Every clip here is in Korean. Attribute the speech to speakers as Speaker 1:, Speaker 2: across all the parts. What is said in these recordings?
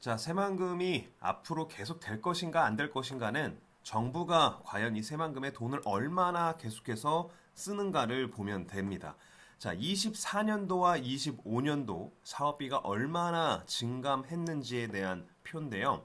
Speaker 1: 자, 새만금이 앞으로 계속 될 것인가 안 될 것인가는 정부가 과연 이 새만금에 돈을 얼마나 계속해서 쓰는가를 보면 됩니다. 자, 24년도와 25년도 사업비가 얼마나 증감했는지에 대한 표인데요.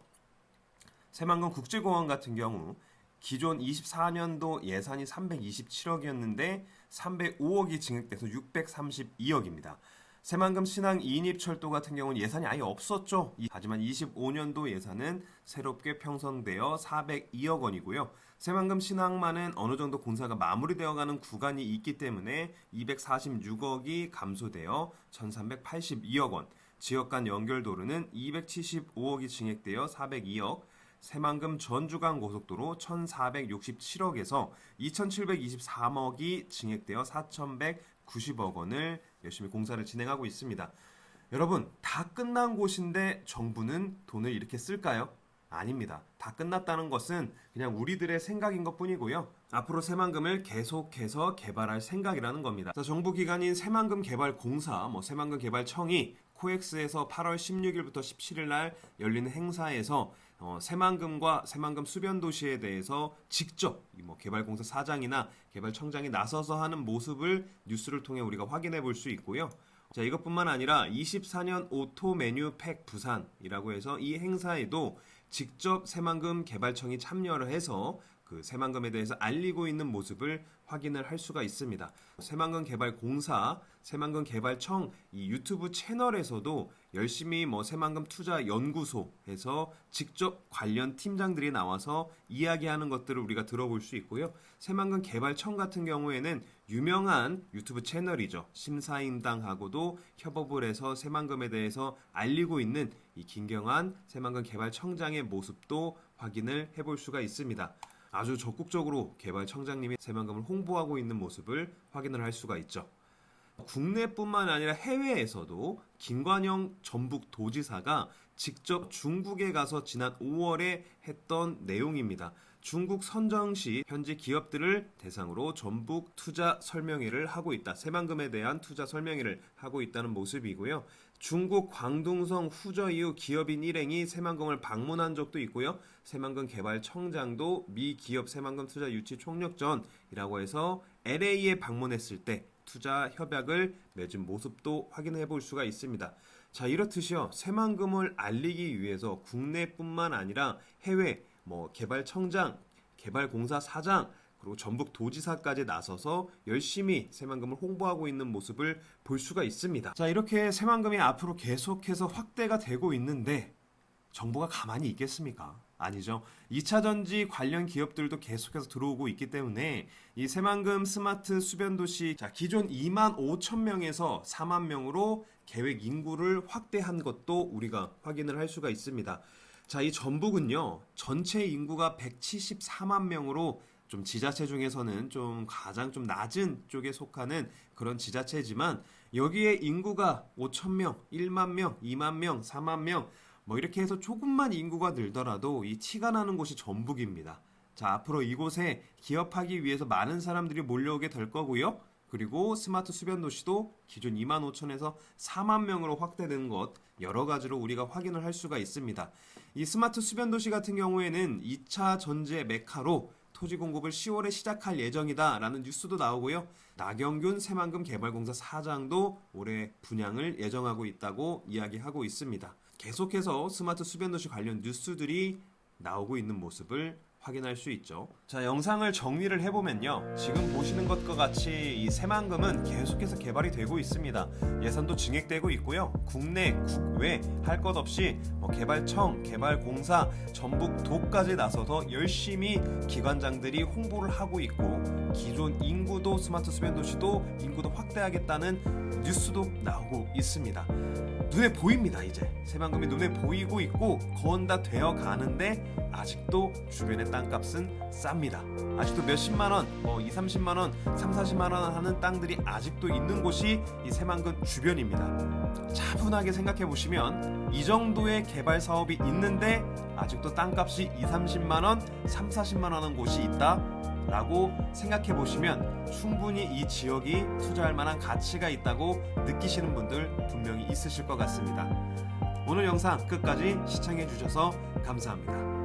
Speaker 1: 새만금 국제공원 같은 경우 기존 24년도 예산이 327억이었는데 305억이 증액돼서 632억입니다. 새만금 신항 이인입철도 같은 경우는 예산이 아예 없었죠. 하지만 25년도 예산은 새롭게 편성되어 402억 원이고요. 새만금 신항만은 어느 정도 공사가 마무리되어가는 구간이 있기 때문에 246억이 감소되어 1382억 원, 지역 간 연결도로는 275억이 증액되어 402억, 새만금 전주간 고속도로 1467억에서 2723억이 증액되어 4190억 원을 열심히 공사를 진행하고 있습니다. 여러분, 다 끝난 곳인데 정부는 돈을 이렇게 쓸까요? 아닙니다. 다 끝났다는 것은 그냥 우리들의 생각인 것 뿐이고요. 앞으로 새만금을 계속해서 개발할 생각이라는 겁니다. 자, 정부 기관인 새만금개발공사, 새만금개발청이 코엑스에서 8월 16일부터 17일 날 열리는 행사에서 새만금과 새만금 수변도시에 대해서 직접 개발공사 사장이나 개발청장이 나서서 하는 모습을 뉴스를 통해 우리가 확인해 볼 수 있고요. 자, 이것뿐만 아니라 24년 오토 메뉴팩 부산이라고 해서 이 행사에도 직접 새만금 개발청이 참여를 해서 그 새만금에 대해서 알리고 있는 모습을 확인을 할 수가 있습니다. 새만금 개발공사, 새만금 개발청 이 유튜브 채널에서도 열심히 새만금 투자 연구소에서 직접 관련 팀장들이 나와서 이야기하는 것들을 우리가 들어볼 수 있고요. 새만금 개발청 같은 경우에는 유명한 유튜브 채널이죠. 심사임당하고도 협업을 해서 새만금에 대해서 알리고 있는 이 김경환 새만금 개발청장의 모습도 확인을 해볼 수가 있습니다. 아주 적극적으로 개발청장님이 새만금을 홍보하고 있는 모습을 확인을 할 수가 있죠. 국내뿐만 아니라 해외에서도 김관영 전북도지사가 직접 중국에 가서 지난 5월에 했던 내용입니다. 중국 선정시 현지 기업들을 대상으로 전북 투자 설명회를 하고 있다. 새만금에 대한 투자 설명회를 하고 있다는 모습이고요. 중국 광둥성 후저 이후 기업인 일행이 새만금을 방문한 적도 있고요. 새만금 개발청장도 미 기업 새만금 투자 유치 총력전이라고 해서 LA에 방문했을 때 투자 협약을 맺은 모습도 확인해 볼 수가 있습니다. 자, 이렇듯이요. 새만금을 알리기 위해서 국내뿐만 아니라 해외 개발청장, 개발공사 사장, 그리고 전북도지사까지 나서서 열심히 새만금을 홍보하고 있는 모습을 볼 수가 있습니다. 자, 이렇게 새만금이 앞으로 계속해서 확대가 되고 있는데 정부가 가만히 있겠습니까? 아니죠. 2차전지 관련 기업들도 계속해서 들어오고 있기 때문에 이 새만금 스마트 수변도시, 자, 기존 2만 5천 명에서 4만 명으로 계획 인구를 확대한 것도 우리가 확인을 할 수가 있습니다. 자, 이 전북은요, 전체 인구가 174만 명으로 좀 지자체 중에서는 가장 낮은 쪽에 속하는 그런 지자체지만 여기에 인구가 5천 명, 1만 명, 2만 명, 4만 명 이렇게 해서 조금만 인구가 늘더라도 이 티가 나는 곳이 전북입니다. 자, 앞으로 이곳에 기업하기 위해서 많은 사람들이 몰려오게 될 거고요. 그리고 스마트 수변도시도 기존 2만 5천에서 4만 명으로 확대되는 것 여러 가지로 우리가 확인을 할 수가 있습니다. 이 스마트 수변도시 같은 경우에는 2차 전지의 메카로 토지 공급을 10월에 시작할 예정이다 라는 뉴스도 나오고요. 나경균 새만금 개발공사 사장도 올해 분양을 예정하고 있다고 이야기하고 있습니다. 계속해서 스마트 수변도시 관련 뉴스들이 나오고 있는 모습을 확인할 수 있죠. 자, 영상을 정리를 해보면요. 지금 보시는 것과 같이 이 새만금은 계속해서 개발이 되고 있습니다. 예산도 증액되고 있고요. 국내, 국외 할 것 없이 개발청, 개발공사, 전북도까지 나서서 열심히 기관장들이 홍보를 하고 있고 기존 인구도 스마트 수변도시도 인구도 확대하겠다는 뉴스도 나오고 있습니다. 눈에 보입니다. 이제 새만금이 눈에 보이고 있고 거의 되어 가는데 아직도 주변의 땅값은 쌉니다. 아직도 몇십만 원, 2, 30만 원, 3, 40만 원 하는 땅들이 아직도 있는 곳이 이 새만금 주변입니다. 차분하게 생각해 보시면 이 정도의 개발 사업이 있는데 아직도 땅값이 2, 30만 원, 3, 40만 원 하는 곳이 있다 라고 생각해 보시면 충분히 이 지역이 투자할 만한 가치가 있다고 느끼시는 분들 분명히 있으실 것 같습니다. 오늘 영상 끝까지 시청해 주셔서 감사합니다.